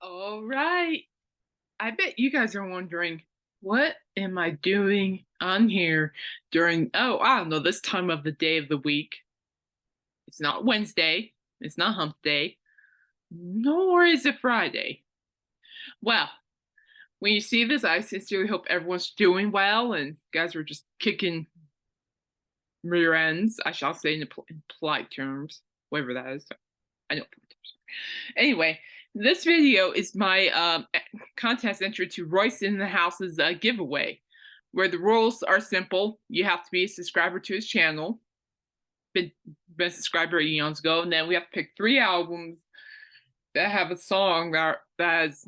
All right. I bet you guys are wondering, what am I doing on here during, I don't know, this time of the day of the week? It's not Wednesday, it's not hump day, nor is it Friday. Well, when you see this, I sincerely hope everyone's doing well and you guys are just kicking rear ends, I shall say in polite terms, whatever that is. I know. Anyway, this video is my contest entry to Royce in the House's giveaway, where the rules are simple. You have to be a subscriber to his channel, been a subscriber eons ago, and then we have to pick 3 albums that have a song that is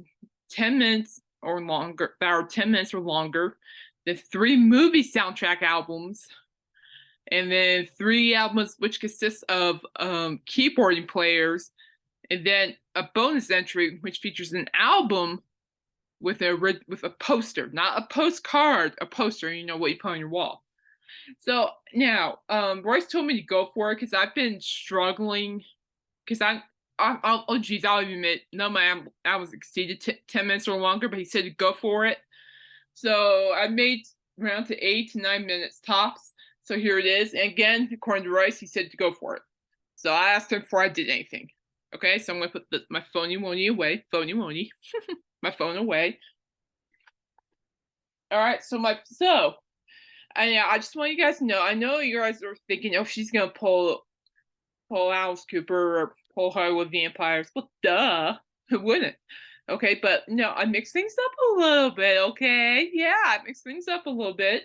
10 minutes or longer, that are 10 minutes or longer. The 3 movie soundtrack albums, and then 3 albums which consist of keyboarding players, and then a bonus entry which features an album with a poster, not a postcard, a poster. You know what you put on your wall. So now, Royce told me to go for it because I've been struggling. Because oh geez, I'll admit, none of my albums exceeded 10 minutes or longer, but he said to go for it. So I made around to 8 to 9 minutes tops. So here it is. And again, according to Royce, he said to go for it. So I asked him before I did anything. Okay, so I'm gonna put my phony wony away. Phony wony. My phone away. All right, I just want you guys to know. I know you guys are thinking, oh, she's gonna pull Alice Cooper or pull Hollywood Vampires. Well, duh, who wouldn't? Okay, but no, I mix things up a little bit. Okay, yeah, I mix things up a little bit,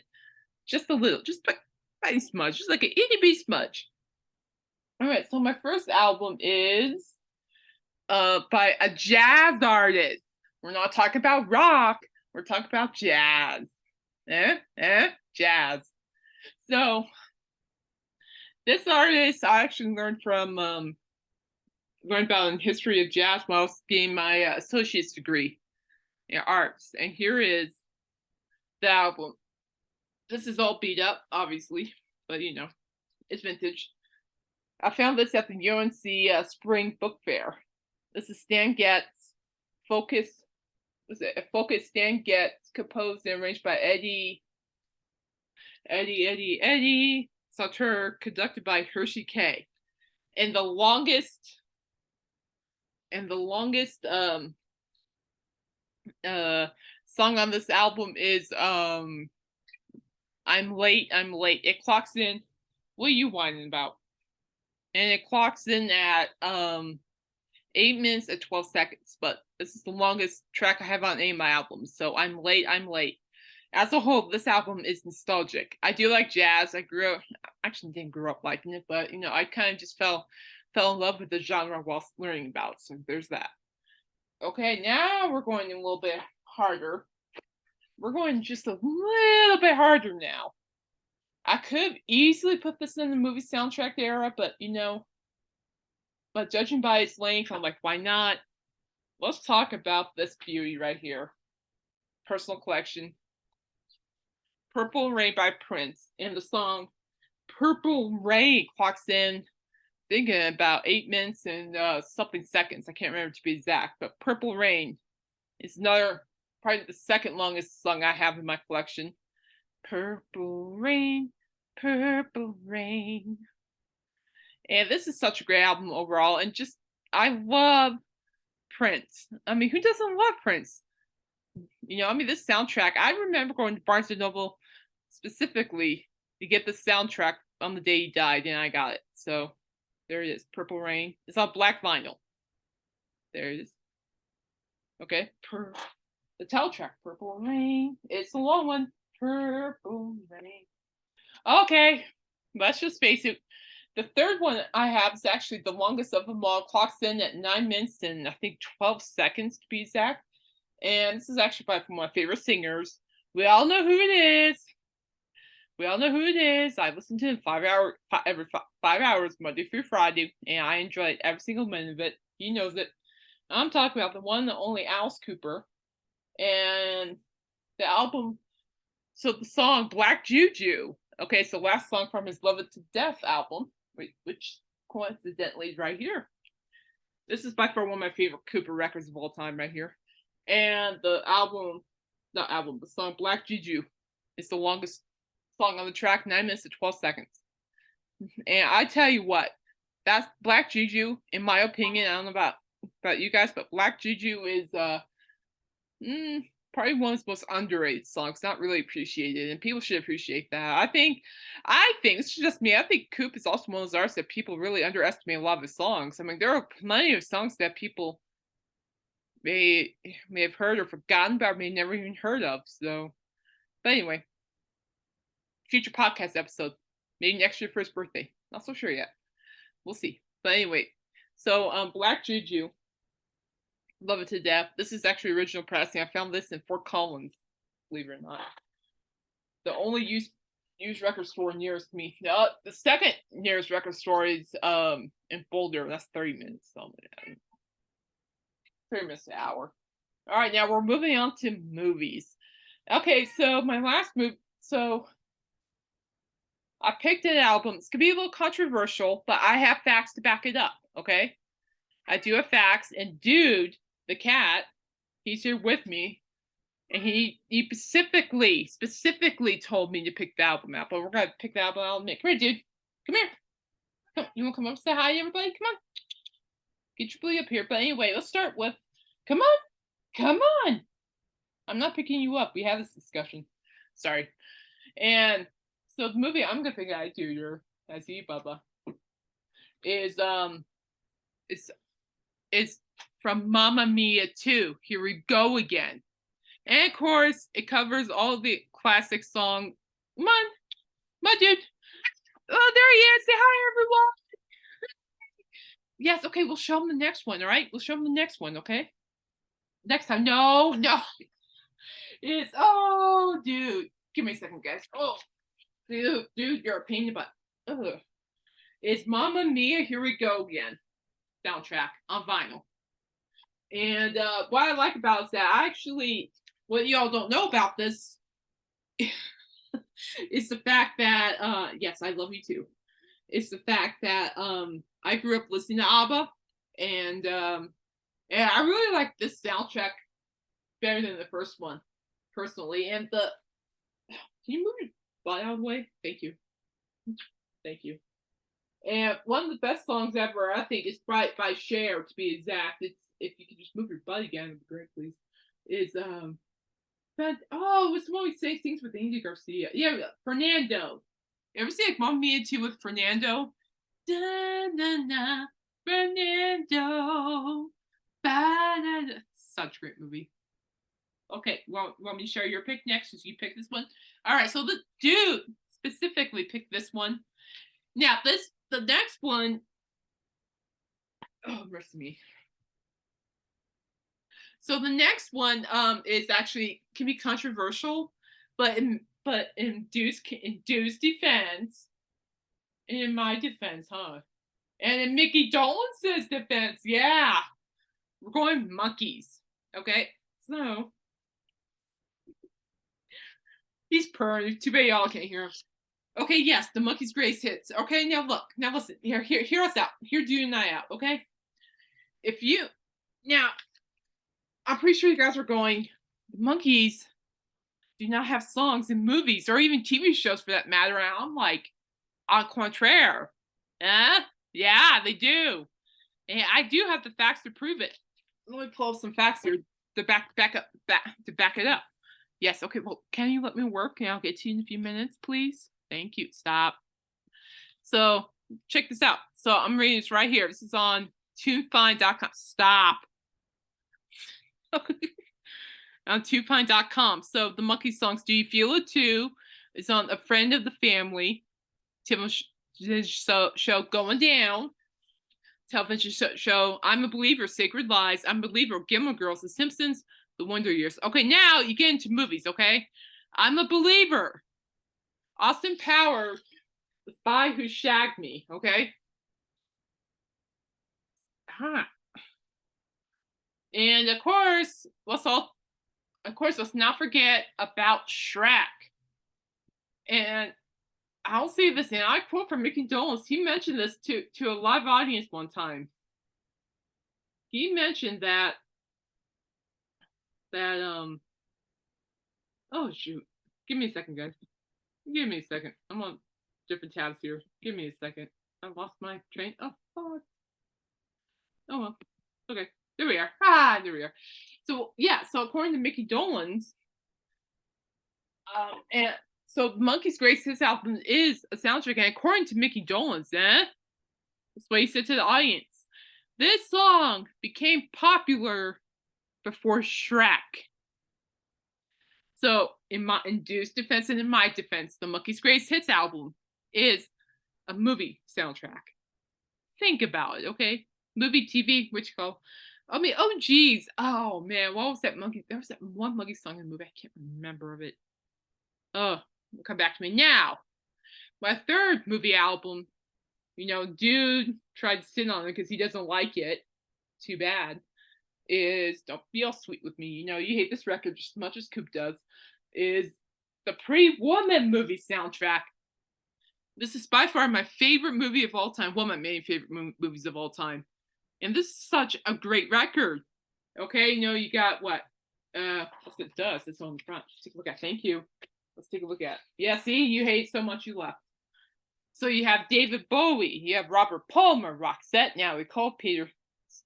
just a little, just like a smudge, just like an itty bitty smudge. All right, so my first album is by a jazz artist. We're not talking about rock. We're talking about jazz. Jazz. So this artist I actually learned about in history of jazz while I was getting my associate's degree in arts. And here is the album. This is all beat up, obviously, but you know, it's vintage. I found this at the UNC Spring Book Fair. This is Stan Getz, Focus. Was it a Focus Stan Getz, composed and arranged by Eddie Sauter, conducted by Hershey K. And the longest song on this album is I'm late. It clocks in. What are you whining about? And it clocks in at 8 minutes and 12 seconds, but this is the longest track I have on any of my albums. So I'm late. As a whole, this album is nostalgic. I do like jazz. Actually didn't grow up liking it, but you know, I kind of just fell in love with the genre while learning about it. So there's that. Okay, now we're going a little bit harder. We're going just a little bit harder now. I could easily put this in the movie soundtrack era, but you know, but judging by its length, I'm like, why not? Let's talk about this beauty right here. Personal collection. Purple Rain by Prince. And the song Purple Rain clocks in, thinking about 8 minutes and something seconds. I can't remember to be exact, but Purple Rain is probably the second longest song I have in my collection. Purple Rain, Purple Rain. And this is such a great album overall. And just, I love Prince. I mean, who doesn't love Prince? You know, I mean, this soundtrack, I remember going to Barnes & Noble specifically to get the soundtrack on the day he died, and I got it. So there it is, Purple Rain. It's on black vinyl. There it is. Okay, the title track, Purple Rain. It's a long one. Purple Rain. Okay, let's just face it. The third one I have is actually the longest of them all. Clocks in at 9 minutes and I think 12 seconds to be exact. And this is actually by one of my favorite singers. We all know who it is. I listen to him every 5 hours, Monday through Friday, and I enjoy it every single minute of it. He knows it. I'm talking about the one and only Alice Cooper. And the album, so the song Black Juju. Okay, so last song from his Love It to Death album, which coincidentally is right here. This is by far one of my favorite Cooper records of all time, right here. And the the song Black Juju is the longest song on the track, 9 minutes and 12 seconds. And I tell you what, that's Black Juju, in my opinion. I don't know about you guys, but Black Juju is probably one of the most underrated songs, not really appreciated, and people should appreciate that. I think it's just me. I think Coop is also one of those artists that people really underestimate a lot of his songs. I mean, there are plenty of songs that people may have heard or forgotten about, may never even heard of. So, but anyway, future podcast episode, maybe next year for his birthday. Not so sure yet. We'll see. But anyway, so Black Juju, love it to death. This is actually original pressing. I found this in Fort Collins, believe it or not. The only used record store nearest me. The second nearest record store is in Boulder. That's 30 minutes. So 30 minutes an hour. All right, now we're moving on to movies. Okay, so my last movie. So I picked an album. It's gonna be a little controversial, but I have facts to back it up. Okay, I do have facts, and dude, the cat, he's here with me, and he specifically told me to pick the album out. But we're gonna pick the album out. Come here, dude. Come here. Come, you wanna come up and say hi to everybody? Come on. Get your booty up here. But anyway, let's start with. Come on. I'm not picking you up. We had this discussion. Sorry. And so the movie I'm gonna pick out, dude, as you, Bubba, is from Mamma Mia 2. Here we go again. And of course, it covers all the classic song. Come on, my dude. Oh, there he is. Say hi, everyone. Yes, okay, we'll show him the next one, all right? We'll show him the next one, okay? Next time. No. It's, oh, dude. Give me a second, guys. Oh, dude, you're a pain in the butt. Ugh. It's Mamma Mia, Here We Go Again soundtrack on vinyl. And what I like about it is that what y'all don't know about this is the fact that, yes, I love you too. It's the fact that I grew up listening to ABBA, and I really like this soundtrack better than the first one, personally. And can you move your butt out of the way? Thank you. And one of the best songs ever, I think, is by Cher, to be exact. It's if you could just move your butt again, it'd be great, please. Is what's the one we say things with Andy Garcia? Yeah, Fernando. You ever see like Mamma Mia 2 with Fernando? Da-na-na, Fernando. Ba-da-da. Such a great movie. Okay, want me to share your pick next? Since you pick this one. All right, so the dude specifically picked this one. Now the next one. Oh, mercy me. So the next one is actually can be controversial, but in Dew's defense, and in my defense, huh? And in Mickey Dolentz's defense, yeah, we're going with monkeys. Okay, so he's purring. Too bad y'all can't hear him. Okay, yes, the Monkeys' greatest hits. Okay, now look, now listen. Hear us out. Hear Dude and I out. Okay, I'm pretty sure you guys are going. The Monkeys do not have songs in movies or even TV shows for that matter. And I'm like, au contraire. Yeah, they do. And I do have the facts to prove it. Let me pull up some facts here to back it up. Yes, okay, well, can you let me work? And I'll get to you in a few minutes, please. Thank you. Stop. So check this out. So I'm reading this right here. This is on TuneFind.com. Stop. On TuneFind.com. So the Monkey songs "Do You Feel It Too" is on A Friend of the Family, television show Going Down, television show I'm a Believer, Sacred Lies, I'm a Believer, Gilmore Girls, The Simpsons, The Wonder Years. Okay, now you get into movies, okay? I'm a Believer, Austin Powers, The Spy Who Shagged Me, okay? And of course, let's not forget about Shrek. And I'll say this, and I quote from Mickey Dolenz. He mentioned this to a live audience one time. he mentioned that oh shoot. Give me a second, guys. Give me a second. I'm on different tabs here. Give me a second. I lost my train. Oh, fuck. Oh well. Okay. There we are. Ah, there we are. So yeah, so according to Mickey Dolenz, and so Monkey's Grace, his album is a soundtrack, and according to Mickey Dolenz, that's what he said to the audience. This song became popular before Shrek. So in my Induced defense and in my defense, the Monkey's Grace Hits album is a movie soundtrack. Think about it, okay? Movie, TV, which call. I mean, oh geez, oh man, what was that monkey? There was that one monkey song in the movie. I can't remember of it. Oh, it'll come back to me now. My third movie album, dude tried to sit on it because he doesn't like it. Too bad. Is Don't Be All Sweet with Me. You hate this record just as much as Coop does. Is the Pretty Woman movie soundtrack. This is by far my favorite movie of all time. One of my main favorite movies of all time. And this is such a great record. Okay, you got what? What's it does? It's on the front. Let's take a look at. Thank you. Let's take a look at. Yeah, see, you hate so much you left. So you have David Bowie, you have Robert Palmer, Roxette, Natalie Cole, Peter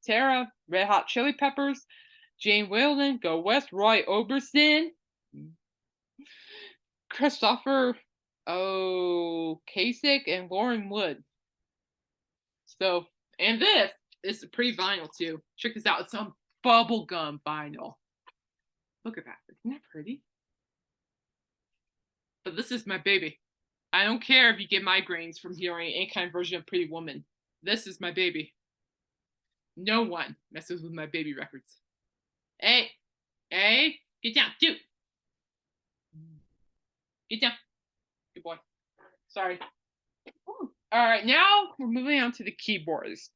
Cetera, Red Hot Chili Peppers, Jane Wiedlin, Go West, Roy Orbison, Christopher Kasich, and Lauren Wood. So, and this is a pretty vinyl too. Check this out. It's on bubblegum vinyl. Look at that. Isn't that pretty? But this is my baby. I don't care if you get migraines from hearing any kind of version of Pretty Woman. This is my baby. No one messes with my baby records. Hey, get down, dude. Get down. Good boy. Sorry. Ooh. All right, now we're moving on to the keyboards.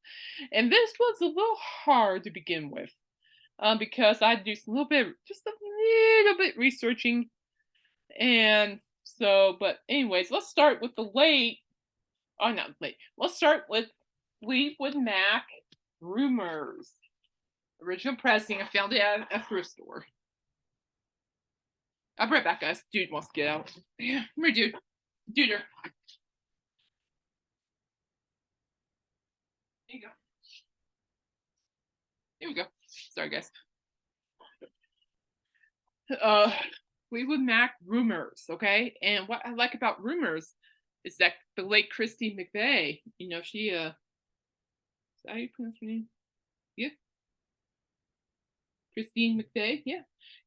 And this was a little hard to begin with because I had to do just a little bit researching. And so, but anyways, let's start with the Let's start with Fleetwood Mac Rumors. Original pressing. I found it at a thrift store. I'll be right back, guys. Dude wants to get out. Yeah, come here, dude. Duder. There you go. Here we go. Sorry, guys. Fleetwood Mac Rumors, okay? And what I like about Rumors is that the late Christine McVie, she, is that how you pronounce her name? Yeah. Christine McVie, yeah.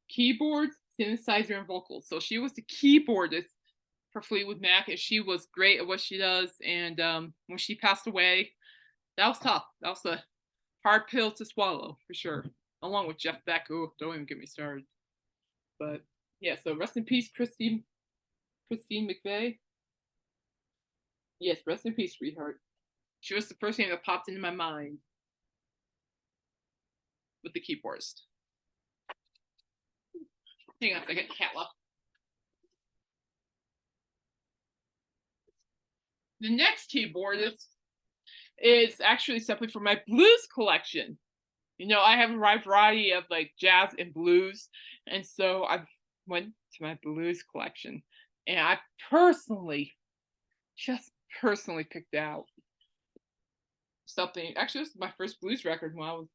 Keyboards, synthesizer, and vocals. So she was the keyboardist for Fleetwood Mac, and she was great at what she does. And when she passed away, that was tough. That was a hard pill to swallow, for sure. Along with Jeff Beck. Oh, don't even get me started. But yeah, so rest in peace, Christine McVie. Yes, rest in peace, sweetheart. She was the first name that popped into my mind with the keyboardist. Hang on a second, cat left. The next keyboardist is actually simply for my blues collection. I have a wide variety of like jazz and blues, and so I went to my blues collection, and I just personally picked out something. Actually, this is my first blues record when I was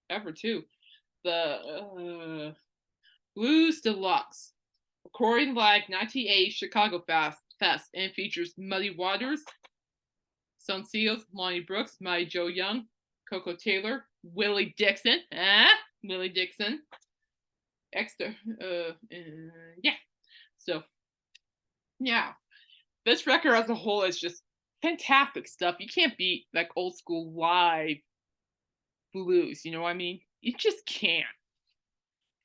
ever too. The Blues Deluxe, recording live 1980 Chicago Fest, and features Muddy Waters, Sun Seals, Lonnie Brooks, Mighty Joe Young, Coco Taylor, Willie Dixon, extra, yeah. So, yeah, this record as a whole is just fantastic stuff. You can't beat like old school live blues. You know what I mean? You just can't.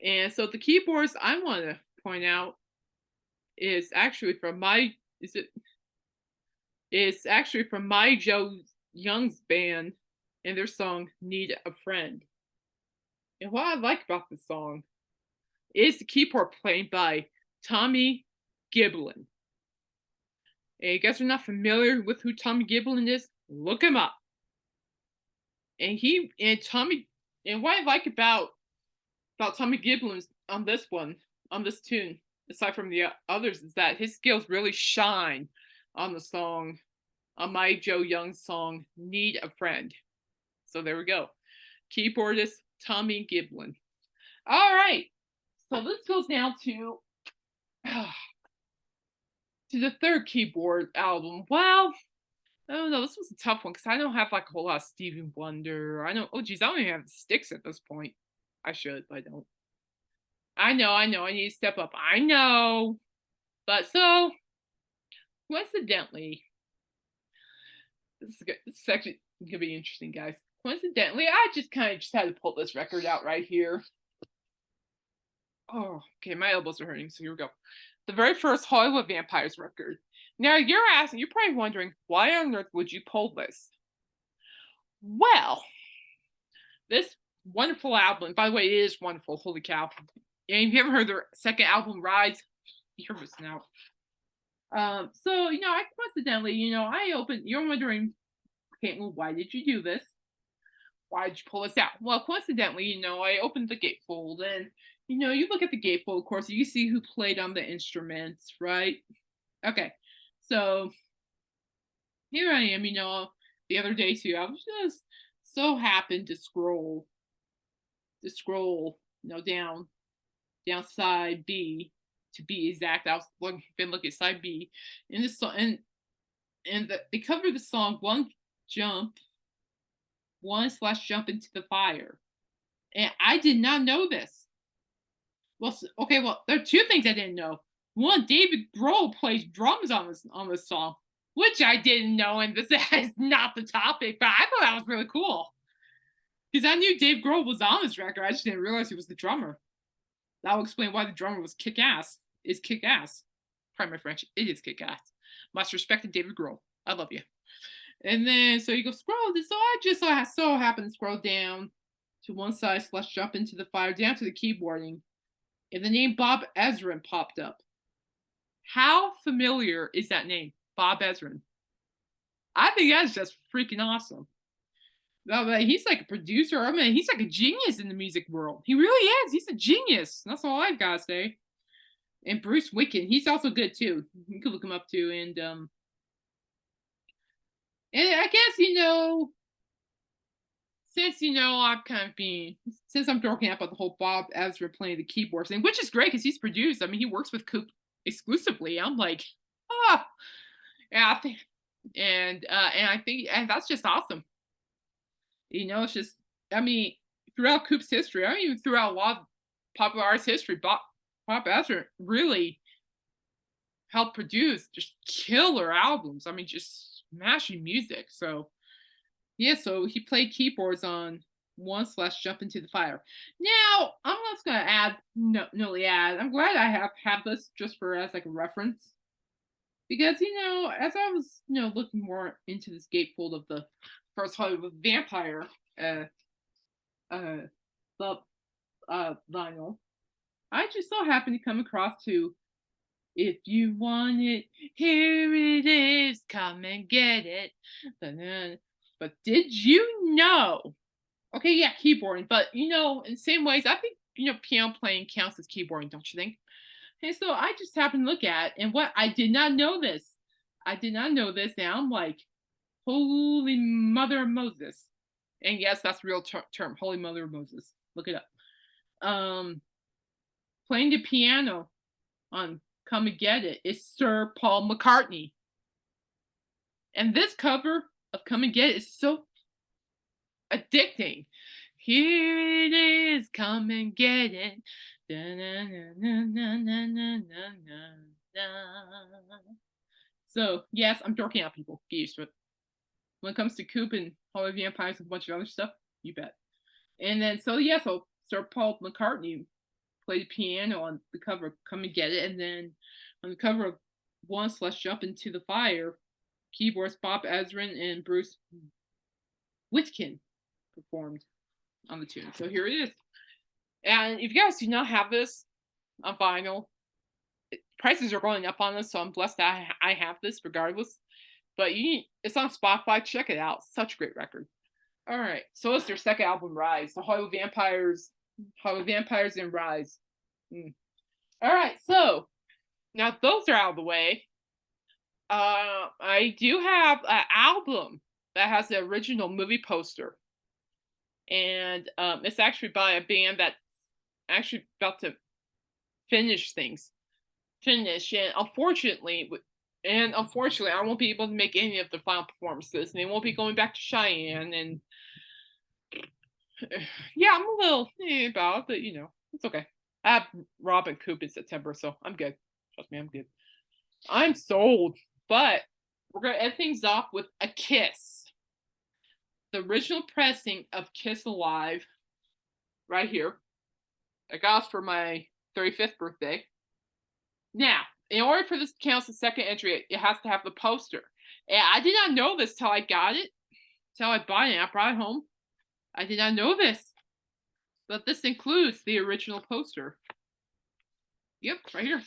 And so the keyboards I want to point out is actually from It's actually from Mighty Joe Young's band and their song "Need a Friend." And what I like about this song is the keyboard playing by Tommy Giblin. And you guys are not familiar with who Tommy Giblin is? Look him up. And Tommy And what I like about Tommy Gibbons on this one, on this tune, aside from the others, is that his skills really shine on the song, on my Joe Young song, Need a Friend. So there we go. Keyboardist Tommy Giblin. All right. So this goes now to the third keyboard album. Well, I don't know. This was a tough one because I don't have like a whole lot of Stevie Wonder. I don't. Oh, geez, I don't even have sticks at this point. I should, but I don't. I know. I need to step up. I know. But so, coincidentally, this is good. This is actually gonna be interesting, guys. Coincidentally, I just kind of just had to pull this record out right here. Oh, okay, my elbows are hurting, so here we go. The very first Hollywood Vampires record. Now you're probably wondering, why on earth would you pull this? Well, this wonderful album, by the way, it is wonderful, holy cow. And if you haven't heard their second album, Rise, you're missing out. So, I coincidentally, you're wondering, okay, well, why did you do this? Why did you pull this out? Well, coincidentally, I opened the gatefold and, you look at the gatefold, of course, you see who played on the instruments, right? Okay. So here I am, the other day too. I was just so happened to scroll, down side B to be exact. I was been looking at side B, and this song, and they covered the song one slash jump into the fire, and I did not know this. Well, okay, well there are two things I didn't know. One, David Grohl plays drums on this song, which I didn't know, and this is not the topic, but I thought that was really cool because I knew Dave Grohl was on this record. I just didn't realize he was the drummer. That will explain why the drummer was kick ass. Is kick ass. Pardon my French. It is kick ass. Must respect to David Grohl. I love you. And then so you go scroll. So I just so happened to scroll down to one side slash jump into the fire down to the keyboarding, and the name Bob Ezrin popped up. How familiar is that name, Bob Ezrin? I think that's just freaking awesome. He's like a producer. I mean, he's like a genius in the music world. He really is. He's a genius. That's all I've got to say. And Bruce Wicken, he's also good too. You can look him up too. And I guess since I'm talking about the whole Bob Ezra playing the keyboard thing, which is great because he's produced. I mean, he works with Coop exclusively. I'm like, yeah, I think that's just awesome. It's just, I mean, throughout Coop's history, I mean, even throughout a lot of popular arts history, Bob Ezra really helped produce just killer albums. I mean, just smashing music. So, yeah, so he played keyboards on one slash jump into the fire. Now, I'm just going to add, I'm glad I have this just for as like a reference. Because, as I was, looking more into this gatefold of the first Hollywood Vampire vinyl, I just so happened to come across to "If You Want It, Here It Is, Come and Get It." But did you know? Okay, yeah, keyboarding, but in same ways, I think piano playing counts as keyboarding, don't you think? And so I just happened to look at, and what I did not know this. Now I'm like, Holy Mother of Moses. And yes, that's a real term, Holy Mother of Moses. Look it up. Playing the piano on Come and Get It is Sir Paul McCartney. And this cover of Come and Get It is so addicting. Here it is, come and get it. So, yes, I'm dorking out people. Get used to it. When it comes to Coop and Hollywood Vampires and a bunch of other stuff, you bet. And then, so Sir Paul McCartney played piano on the cover of Come and Get It. And then on the cover of One Slash Jump Into the Fire, keyboards Bob Ezrin and Bruce Wicken performed on the tune. So here it is. And if you guys do not have this on vinyl, prices are going up on this, so I'm blessed that I have this regardless. But it's on Spotify. Check it out. Such a great record. All right, so it's their second album, Rise. The Hollywood Vampires and Rise. All right, so now those are out of the way. I do have an album that has the original movie poster, and it's actually by a band that actually about to finish things. And unfortunately, I won't be able to make any of the final performances, and they won't be going back to Cheyenne. And yeah, I'm a little about it, but it's okay. I have Rob and Coop in September, so I'm good. Trust me, I'm good. I'm sold. But we're gonna end things off with a Kiss. The original pressing of Kiss Alive, right here. I got it for my 35th birthday. Now, in order for this to count as a second entry, it has to have the poster. And I did not know this till I got it, till I bought it. I brought it home. I did not know this, but this includes the original poster. Yep, right here,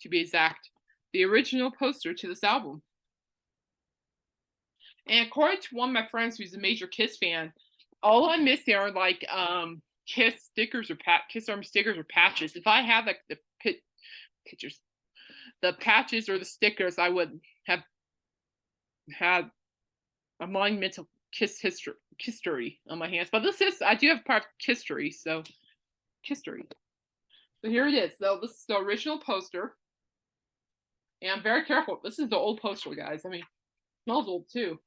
to be exact. The original poster to this album. And according to one of my friends who's a major Kiss fan, all I'm missing are like Kiss stickers or Kiss Army stickers or patches. If I had like the pictures, the patches or the stickers, I would have had a monumental Kiss history on my hands. But I do have part of history, so history. So here it is. So this is the original poster. And I'm very careful. This is the old poster, guys. I mean, it smells old too.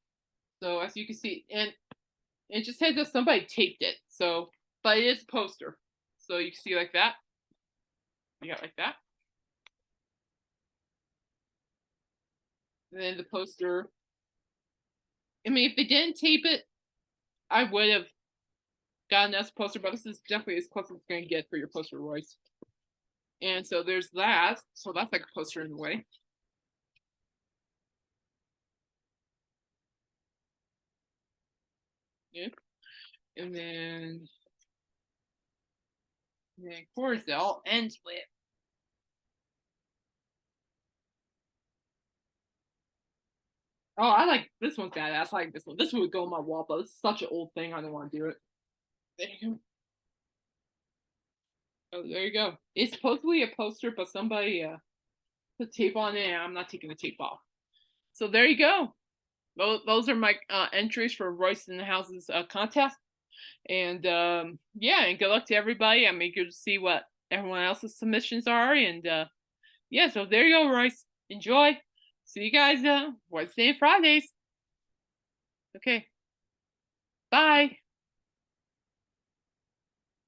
So as you can see, and it just says that somebody taped it. So, but it is a poster. So you can see like that. You got like that. And then the poster. I mean, if they didn't tape it, I would have gotten this poster, but this is definitely as close as it's going to get for your poster, Royce. And so there's that. So that's like a poster in a way. Yeah. And then of course it all ends with I like this one's badass. I like this one. This one would go on my wall, but it's such an old thing. I don't want to do it. There you go. Oh, there you go. It's supposedly a poster, but somebody put tape on it, and I'm not taking the tape off. So there you go. Those are my entries for Royce in the House's contest. And yeah, and good luck to everybody. I'm eager to see what everyone else's submissions are. And yeah, so there you go, Royce. Enjoy. See you guys Wednesday and Fridays. Okay. Bye.